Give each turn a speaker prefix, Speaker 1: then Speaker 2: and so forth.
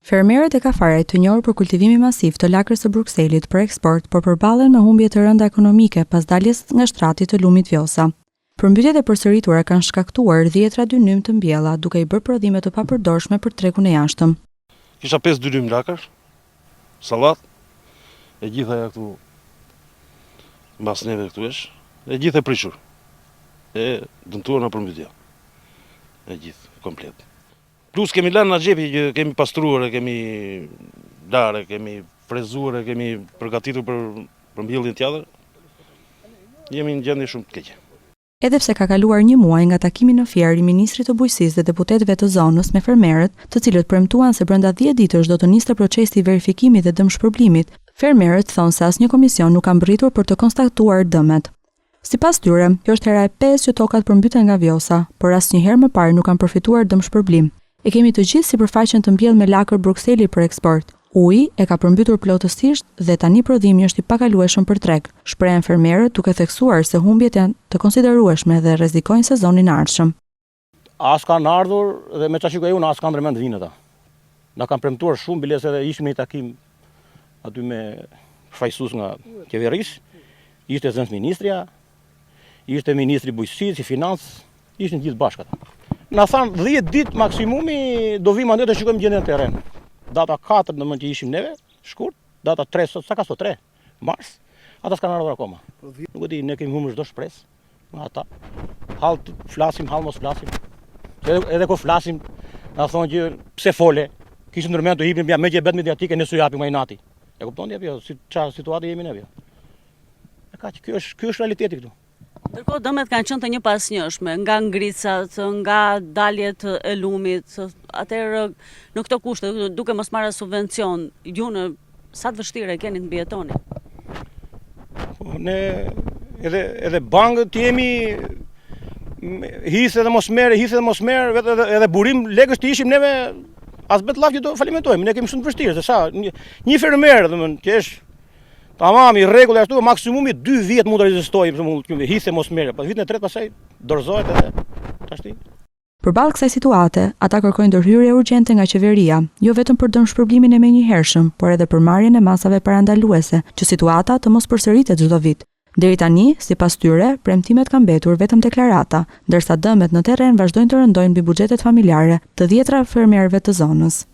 Speaker 1: Fermerët e kafaret të njohur për kultivimin masiv të lakrës së Brukselit për eksport, por përballen me humbje të rënda ekonomike pas daljes nga shtrati të lumit Vjosa. Përmbytjet e përsëritura kanë shkaktuar 10 dynym të mbjella, duke i bërë prodhime të papërdorshme për trekun e jashtëm.
Speaker 2: Kisha 5 dynym lakër, sallat, e gjitha ja këtu mbas neve këtu është, e gjithë e prishur. E dëmtuar nga përmbytja. E gjithë komplet. Plus kemi lënë në xhepi që kemi pastruar, kemi darë, kemi frezuar, kemi përgatitur për mbjelljen tjetër. Jemi në gjendje shumë të keqe.
Speaker 1: Edhe pse ka kaluar një muaj nga takimi në Fier i Ministrit të Bujqësisë dhe deputetëve të zonës me fermerët, të cilët premtuan se brenda 10 ditësh do të nisë procesi i verifikimit dhe dëmshpërblimit, fermerët thonë se asnjë komision nuk ka mbërritur për të konstatuar dëmet. Sipas tyre, kjo është hera e 5 që tokat përmbyten nga Vjosa, por asnjëherë më parë nuk kanë përfituar dëmshpërblim. E kemi të gjithë sipërfaqen të mbjellë me lakër Brukseli për eksport. Uji e ka përmbytur plotësisht dhe tani prodhimi është i pakalueshëm për treg. Shprehen fermerët duke theksuar se humbjet janë të konsiderueshme dhe rrezikojnë sezonin e ardhshëm.
Speaker 3: As kanë ardhur dhe me çfarë shikoj unë as kanë ndërmend vinë ata. Na kanë premtuar shumë biles edhe ishim në një takim aty me fajsues nga qeverisë, ishte zënës ministria, ishte ministri bujqësisë, i financës, ishin gjithë bashkë ata. Na thanë 10 ditë maksimumi do vim ande të shikojmë gjendjen e terren. Data 4 në mëngjes që ishim neve, shkurt, data 3 sot, sa ka sot 3 mars, ata s'kanë ardhur akoma. Nuk e di, ne kemi humbur çdo shpresë nga ata. Hall flasim, hall mos flasim. Edhe kur flasim, na thonë që pse fole, kishim ndërmend të hipnim me gjebet mediatike ne s'u japim më inati. E kuptoni apo jo? Si çfarë situatë jemi ne apo? E kaq, ky është realiteti këtu.
Speaker 4: Ndërkohë dëmet kanë qenë të njëpasnjëshme, nga ngricat, nga daljet e lumit, atëherë në këto kushte, duke mos marrë subvencion, ju në sa të vështirë e keni të mbijetoni?
Speaker 3: Ne edhe bankët jemi hisë edhe mos merr, vetë edhe burim legësh të ishim neve as bet llaf që do falimentojmë, ne kemi shumë të vështirë, se sa një fermer, domethënë, që është tamam i rregull ashtu, maksimumi 2 vjet mund të rezistojë, për shembull, hisë mos merr, pas vitin e tretë pastaj dorëzohet edhe tashti.
Speaker 1: Përballë kësaj situate, ata kërkojnë ndërhyrje urgjente nga qeveria, jo vetëm për dëmshpërblimin e menjëhershëm, por edhe për marrjen e masave parandaluese, që situata të mos përsëritet çdo vit. Deri tani, sipas tyre, premtimet kanë mbetur vetëm deklarata, ndërsa dëmet në terren vazhdojnë të rëndojnë mbi buxhetet familjare të 10 fermerëve të zonës.